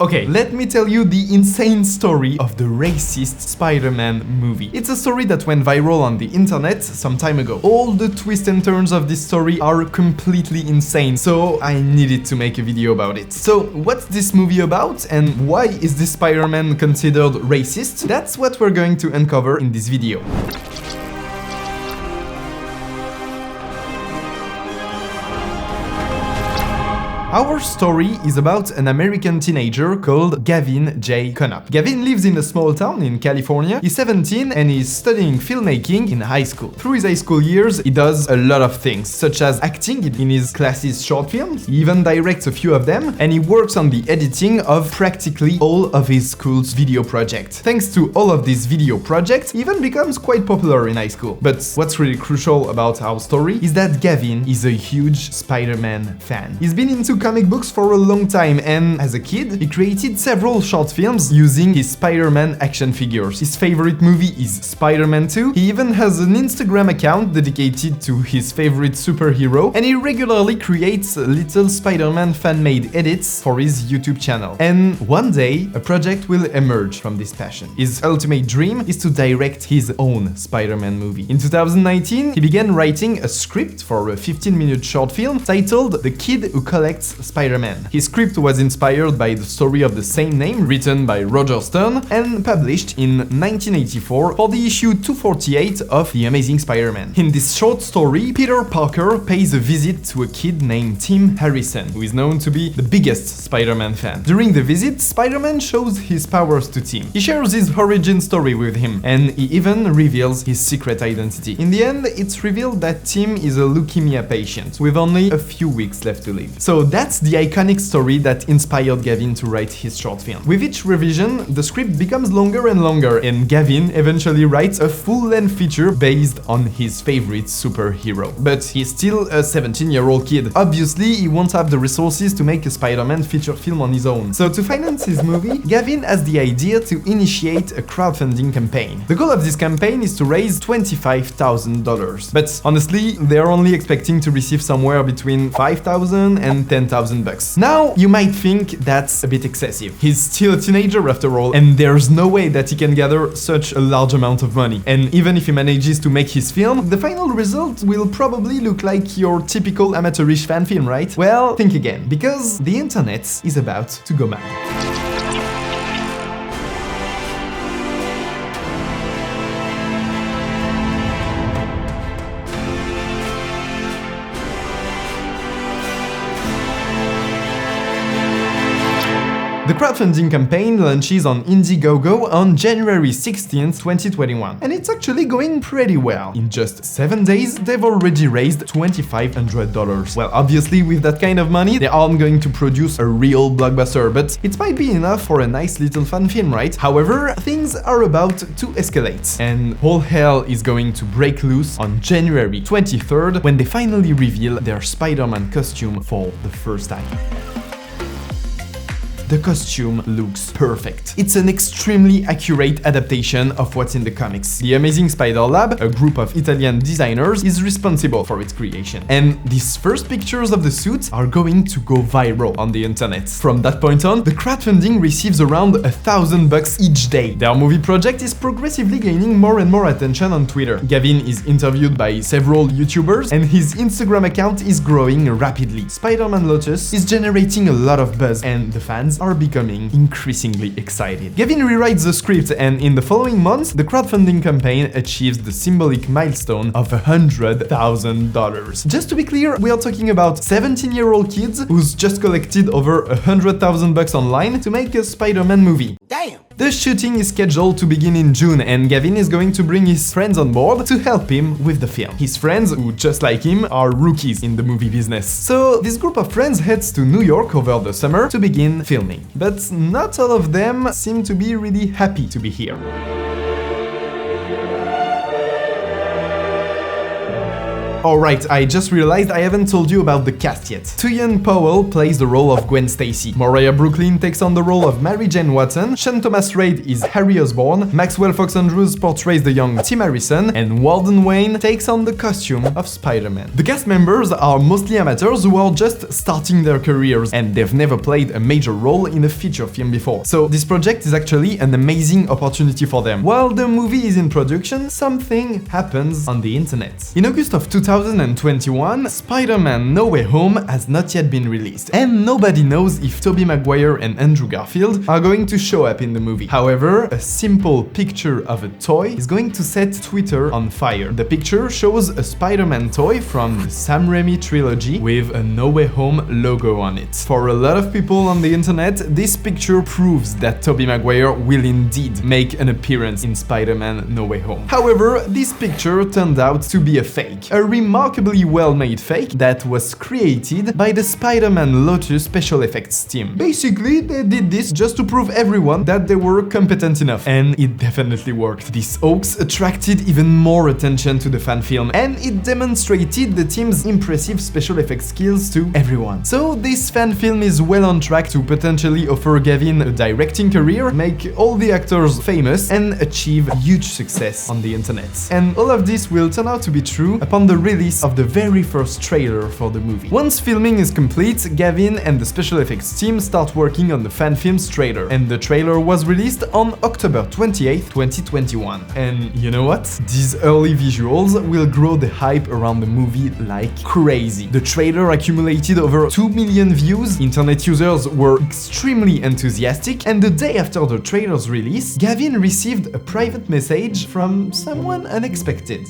Okay, let me tell you the insane story of the racist Spider-Man movie. It's a story that went viral on the internet some time ago. All the twists and turns of this story are completely insane, so I needed to make a video about it. So, what's this movie about, and why is this Spider-Man considered racist? That's what we're going to uncover in this video. Our story is about an American teenager called Gavin J. Conop. Gavin lives in a small town in California. He's 17 and he's studying filmmaking in high school. Through his high school years, he does a lot of things, such as acting in his class's short films. He even directs a few of them, and he works on the editing of practically all of his school's video projects. Thanks to all of these video projects, he even becomes quite popular in high school. But what's really crucial about our story is that Gavin is a huge Spider-Man fan. He's been into comic books for a long time, and as a kid, he created several short films using his Spider-Man action figures. His favorite movie is Spider-Man 2. He even has an Instagram account dedicated to his favorite superhero, and he regularly creates little Spider-Man fan-made edits for his YouTube channel. And one day, a project will emerge from this passion. His ultimate dream is to direct his own Spider-Man movie. In 2019, he began writing a script for a 15-minute short film titled The Kid Who Collects Spider-Man. His script was inspired by the story of the same name, written by Roger Stern and published in 1984 for the issue 248 of The Amazing Spider-Man. In this short story, Peter Parker pays a visit to a kid named Tim Harrison, who is known to be the biggest Spider-Man fan. During the visit, Spider-Man shows his powers to Tim. He shares his origin story with him, and he even reveals his secret identity. In the end, it's revealed that Tim is a leukemia patient, with only a few weeks left to live. So that's the iconic story that inspired Gavin to write his short film. With each revision, the script becomes longer and longer, and Gavin eventually writes a full-length feature based on his favorite superhero. But he's still a 17-year-old kid. Obviously, he won't have the resources to make a Spider-Man feature film on his own. So to finance his movie, Gavin has the idea to initiate a crowdfunding campaign. The goal of this campaign is to raise $25,000. But honestly, they're only expecting to receive somewhere between $5,000 and $10,000 bucks. Now, you might think that's a bit excessive. He's still a teenager after all, and there's no way that he can gather such a large amount of money. And even if he manages to make his film, the final result will probably look like your typical amateurish fan film, right? Well, think again, because the internet is about to go mad. The crowdfunding campaign launches on Indiegogo on January 16th, 2021, and it's actually going pretty well. In just 7 days, they've already raised $2,500. Well, obviously, with that kind of money, they aren't going to produce a real blockbuster, but it might be enough for a nice little fun film, right? However, things are about to escalate, and all hell is going to break loose on January 23rd when they finally reveal their Spider-Man costume for the first time. The costume looks perfect. It's an extremely accurate adaptation of what's in the comics. The Amazing Spider Lab, a group of Italian designers, is responsible for its creation. And these first pictures of the suit are going to go viral on the internet. From that point on, the crowdfunding receives around $1,000 each day. Their movie project is progressively gaining more and more attention on Twitter. Gavin is interviewed by several YouTubers, and his Instagram account is growing rapidly. Spider-Man Lotus is generating a lot of buzz, and the fans are becoming increasingly excited. Gavin rewrites the script, and in the following months, the crowdfunding campaign achieves the symbolic milestone of $100,000. Just to be clear, we are talking about 17-year-old kids who's just collected over $100,000 online to make a Spider-Man movie. Damn! The shooting is scheduled to begin in June, and Gavin is going to bring his friends on board to help him with the film. His friends, who just like him, are rookies in the movie business. So this group of friends heads to New York over the summer to begin filming. But not all of them seem to be really happy to be here. Alright, I just realized I haven't told you about the cast yet. Tuyen Powell plays the role of Gwen Stacy. Mariah Brooklyn takes on the role of Mary Jane Watson. Sean Thomas Reid is Harry Osborn. Maxwell Fox Andrews portrays the young Tim Harrison. And Warden Wayne takes on the costume of Spider-Man. The cast members are mostly amateurs who are just starting their careers, and they've never played a major role in a feature film before. So this project is actually an amazing opportunity for them. While the movie is in production, something happens on the internet. In August of 2021, Spider-Man No Way Home has not yet been released, and nobody knows if Tobey Maguire and Andrew Garfield are going to show up in the movie. However, a simple picture of a toy is going to set Twitter on fire. The picture shows a Spider-Man toy from the Sam Raimi trilogy with a No Way Home logo on it. For a lot of people on the internet, this picture proves that Tobey Maguire will indeed make an appearance in Spider-Man No Way Home. However, this picture turned out to be a fake. A remarkably well-made fake that was created by the Spider-Man Lotus special effects team. Basically, they did this just to prove everyone that they were competent enough, and it definitely worked. This hoax attracted even more attention to the fan film, and it demonstrated the team's impressive special effects skills to everyone. So this fan film is well on track to potentially offer Gavin a directing career, make all the actors famous, and achieve huge success on the internet. And all of this will turn out to be true upon the release of the very first trailer for the movie. Once filming is complete, Gavin and the special effects team start working on the fan film's trailer, and the trailer was released on October 28th, 2021. And you know what? These early visuals will grow the hype around the movie like crazy. The trailer accumulated over 2 million views, internet users were extremely enthusiastic, and the day after the trailer's release, Gavin received a private message from someone unexpected.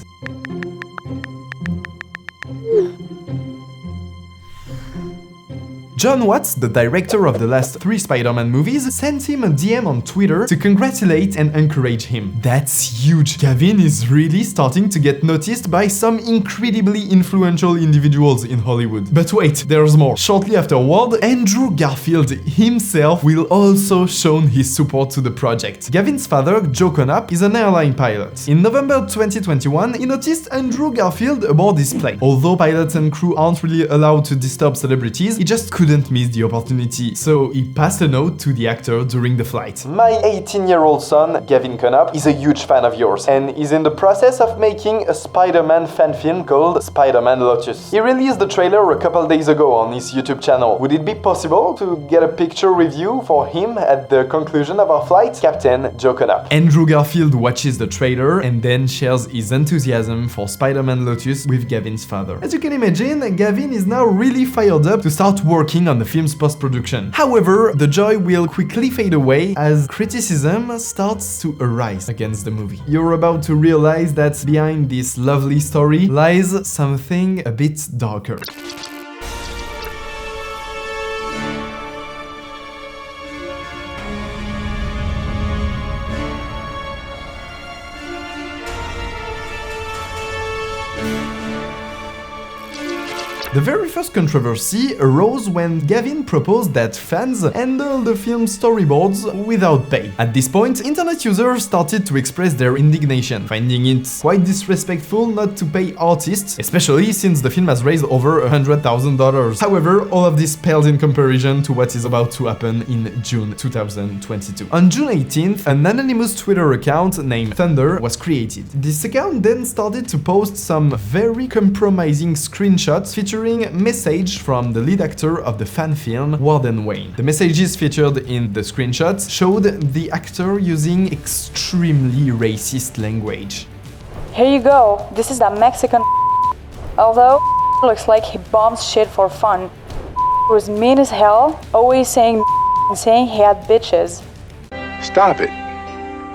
John Watts, the director of the last 3 Spider-Man movies, sent him a DM on Twitter to congratulate and encourage him. That's huge! Gavin is really starting to get noticed by some incredibly influential individuals in Hollywood. But wait, there's more. Shortly afterward, Andrew Garfield himself will also show his support to the project. Gavin's father, Joe Conop, is an airline pilot. In November 2021, he noticed Andrew Garfield aboard his plane. Although pilots and crew aren't really allowed to disturb celebrities, he just couldn't miss the opportunity, so he passed a note to the actor during the flight. My 18-year-old son, Gavin Conop, is a huge fan of yours and is in the process of making a Spider-Man fan film called Spider-Man Lotus. He released the trailer a couple days ago on his YouTube channel. Would it be possible to get a picture review for him at the conclusion of our flight? Captain Joe Conop. Andrew Garfield watches the trailer and then shares his enthusiasm for Spider-Man Lotus with Gavin's father. As you can imagine, Gavin is now really fired up to start working on the film's post-production. However, the joy will quickly fade away as criticism starts to arise against the movie. You're about to realize that behind this lovely story lies something a bit darker. The very first controversy arose when Gavin proposed that fans handle the film's storyboards without pay. At this point, internet users started to express their indignation, finding it quite disrespectful not to pay artists, especially since the film has raised over $100,000. However, all of this pales in comparison to what is about to happen in June 2022. On June 18th, an anonymous Twitter account named Thunder was created. This account then started to post some very compromising screenshots featuring message from the lead actor of the fan film, Warden Wayne. The messages featured in the screenshots showed the actor using extremely racist language. Here you go, this is that Mexican although looks like he bombs shit for fun. Was mean as hell, always saying he had bitches. Stop it.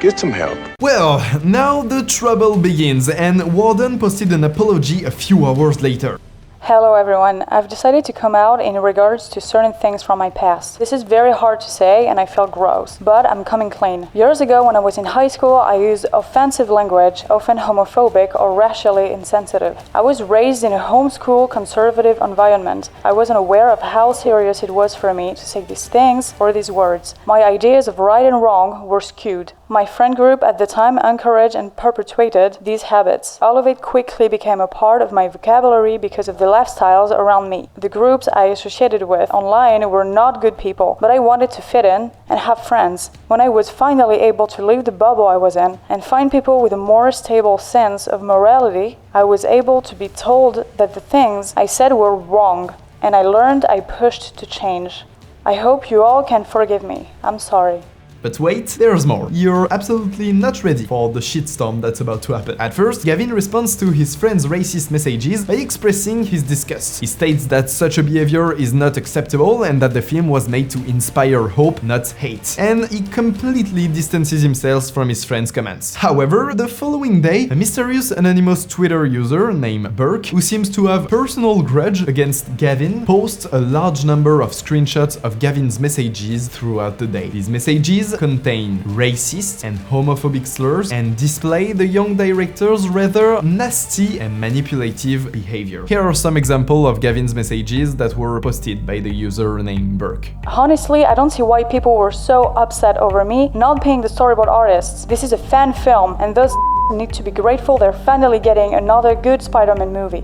Get some help. Well, now the trouble begins, and Warden posted an apology a few hours later. Hello everyone, I've decided to come out in regards to certain things from my past. This is very hard to say and I feel gross, but I'm coming clean. Years ago when I was in high school, I used offensive language, often homophobic or racially insensitive. I was raised in a homeschool conservative environment. I wasn't aware of how serious it was for me to say these things or these words. My ideas of right and wrong were skewed. My friend group at the time encouraged and perpetuated these habits. All of it quickly became a part of my vocabulary because of the lifestyles around me. The groups I associated with online were not good people, but I wanted to fit in and have friends. When I was finally able to leave the bubble I was in and find people with a more stable sense of morality, I was able to be told that the things I said were wrong, and I learned I pushed to change. I hope you all can forgive me. I'm sorry. But wait, there's more. You're absolutely not ready for the shitstorm that's about to happen. At first, Gavin responds to his friend's racist messages by expressing his disgust. He states that such a behavior is not acceptable and that the film was made to inspire hope, not hate. And he completely distances himself from his friend's comments. However, the following day, a mysterious anonymous Twitter user named Burke, who seems to have personal grudge against Gavin, posts a large number of screenshots of Gavin's messages throughout the day. These messages contain racist and homophobic slurs and display the young director's rather nasty and manipulative behavior. Here are some examples of Gavin's messages that were posted by the user named Burke. Honestly, I don't see why people were so upset over me not paying the storyboard artists. This is a fan film, and those need to be grateful they're finally getting another good Spider-Man movie.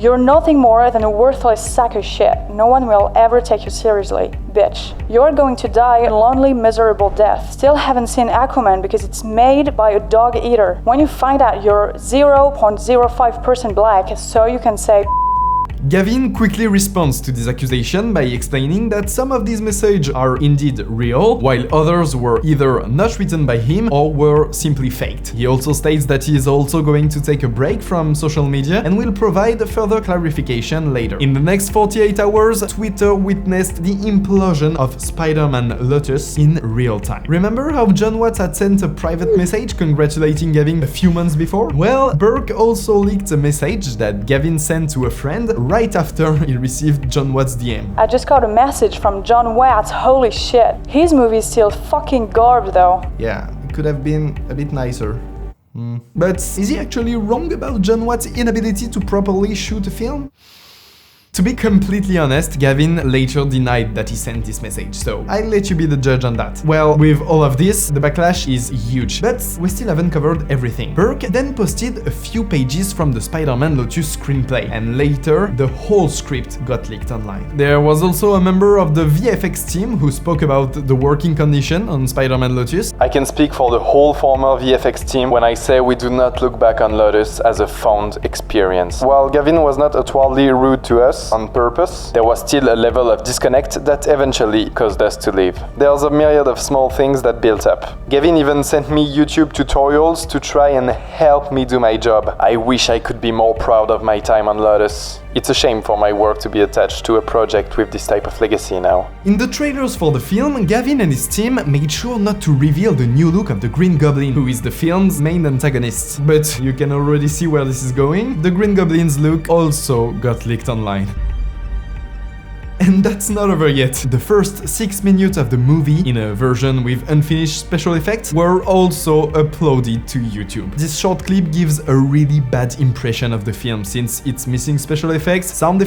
You're nothing more than a worthless sack of shit. No one will ever take you seriously, bitch. You're going to die a lonely, miserable death. Still haven't seen Aquaman because it's made by a dog eater. When you find out you're 0.05% black, so you can say Gavin quickly responds to this accusation by explaining that some of these messages are indeed real, while others were either not written by him or were simply faked. He also states that he is also going to take a break from social media and will provide further clarification later. In the next 48 hours, Twitter witnessed the implosion of Spider-Man Lotus in real time. Remember how John Watts had sent a private message congratulating Gavin a few months before? Well, Burke also leaked a message that Gavin sent to a friend right after he received John Watts' DM. I just got a message from John Watts, holy shit. His movie is still fucking garbage though. Yeah, it could have been a bit nicer. But is he actually wrong about John Watts' inability to properly shoot a film? To be completely honest, Gavin later denied that he sent this message, so I'll let you be the judge on that. Well, with all of this, the backlash is huge, but we still haven't covered everything. Burke then posted a few pages from the Spider-Man Lotus screenplay, and later, the whole script got leaked online. There was also a member of the VFX team who spoke about the working condition on Spider-Man Lotus. I can speak for the whole former VFX team when I say we do not look back on Lotus as a fond experience. While Gavin was not outwardly rude to us, on purpose, there was still a level of disconnect that eventually caused us to leave. There's a myriad of small things that built up. Gavin even sent me YouTube tutorials to try and help me do my job. I wish I could be more proud of my time on Lotus. It's a shame for my work to be attached to a project with this type of legacy now. In the trailers for the film, Gavin and his team made sure not to reveal the new look of the Green Goblin, who is the film's main antagonist. But you can already see where this is going. The Green Goblin's look also got leaked online. And that's not over yet. The first 6 minutes of the movie, in a version with unfinished special effects, were also uploaded to YouTube. This short clip gives a really bad impression of the film since it's missing special effects, sound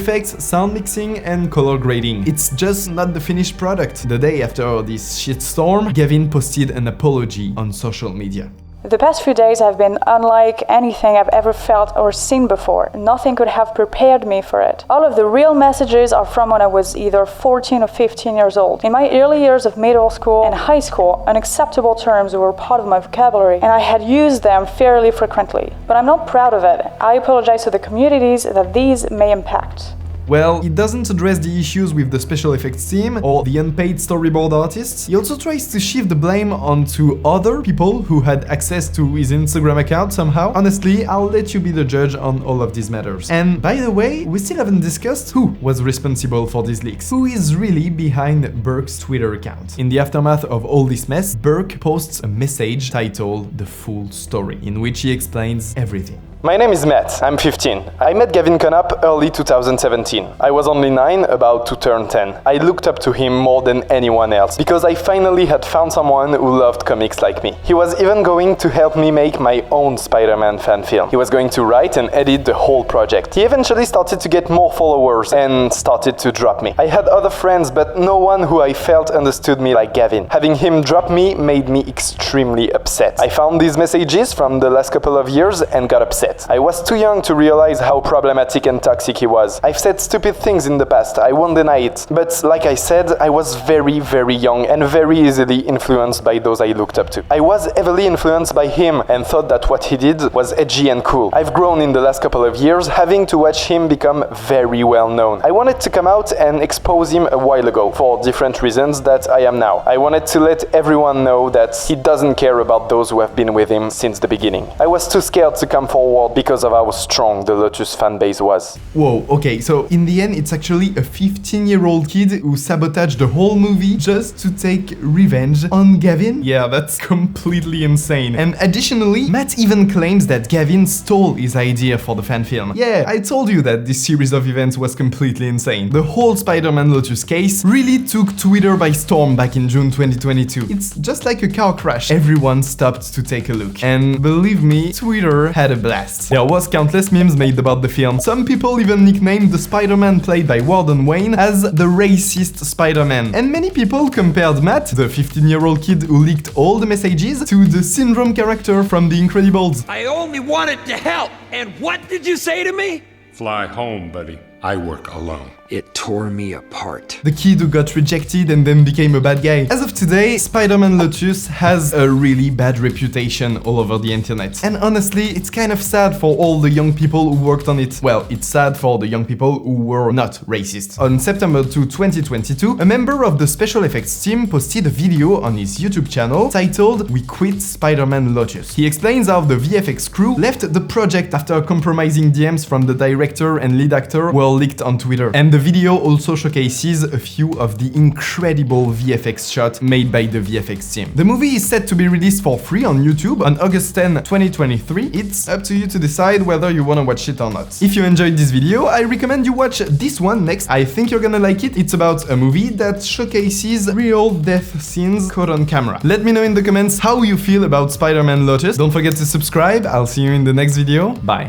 mixing, and color grading. It's just not the finished product. The day after this shitstorm, Gavin posted an apology on social media. The past few days have been unlike anything I've ever felt or seen before. Nothing could have prepared me for it. All of the real messages are from when I was either 14 or 15 years old. In my early years of middle school and high school, unacceptable terms were part of my vocabulary, and I had used them fairly frequently. But I'm not proud of it. I apologize to the communities that these may impact. Well, it doesn't address the issues with the special effects team or the unpaid storyboard artists. He also tries to shift the blame onto other people who had access to his Instagram account somehow. Honestly, I'll let you be the judge on all of these matters. And by the way, we still haven't discussed who was responsible for these leaks. Who is really behind Burke's Twitter account? In the aftermath of all this mess, Burke posts a message titled "The Full Story," in which he explains everything. My name is Matt, I'm 15. I met Gavin Connaught early 2017. I was only 9, about to turn 10. I looked up to him more than anyone else, because I finally had found someone who loved comics like me. He was even going to help me make my own Spider-Man fan film. He was going to write and edit the whole project. He eventually started to get more followers and started to drop me. I had other friends, but no one who I felt understood me like Gavin. Having him drop me made me extremely upset. I found these messages from the last couple of years and got upset. I was too young to realize how problematic and toxic he was. I've said stupid things in the past, I won't deny it. But like I said, I was very, very young and very easily influenced by those I looked up to. I was heavily influenced by him and thought that what he did was edgy and cool. I've grown in the last couple of years, having to watch him become very well known. I wanted to come out and expose him a while ago, for different reasons that I am now. I wanted to let everyone know that he doesn't care about those who have been with him since the beginning. I was too scared to come forward because of how strong the Lotus fanbase was. Whoa, okay, so in the end it's actually a 15-year-old kid who sabotaged the whole movie just to take revenge on Gavin? Yeah, that's completely insane. And additionally, Matt even claims that Gavin stole his idea for the fan film. Yeah, I told you that this series of events was completely insane. The whole Spider-Man Lotus case really took Twitter by storm back in June 2022. It's just like a car crash. Everyone stopped to take a look. And believe me, Twitter had a blast. There was countless memes made about the film. Some people even nicknamed the Spider-Man played by Warden Wayne as the racist Spider-Man. And many people compared Matt, the 15-year-old kid who leaked all the messages, to the Syndrome character from The Incredibles. I only wanted to help, and what did you say to me? Fly home, buddy. I work alone. It tore me apart. The kid who got rejected and then became a bad guy. As of today, Spider-Man Lotus has a really bad reputation all over the internet. And honestly, it's kind of sad for all the young people who worked on it. Well, it's sad for the young people who were not racist. On September 2, 2022, a member of the special effects team posted a video on his YouTube channel titled "We Quit Spider-Man Lotus." He explains how the VFX crew left the project after compromising DMs from the director and lead actor were leaked on Twitter. And the video also showcases a few of the incredible VFX shots made by the VFX team. The movie is set to be released for free on YouTube on August 10, 2023. It's up to you to decide whether you wanna watch it or not. If you enjoyed this video, I recommend you watch this one next. I think you're gonna like it. It's about a movie that showcases real death scenes caught on camera. Let me know in the comments how you feel about Spider-Man Lotus. Don't forget to subscribe. I'll see you in the next video. Bye.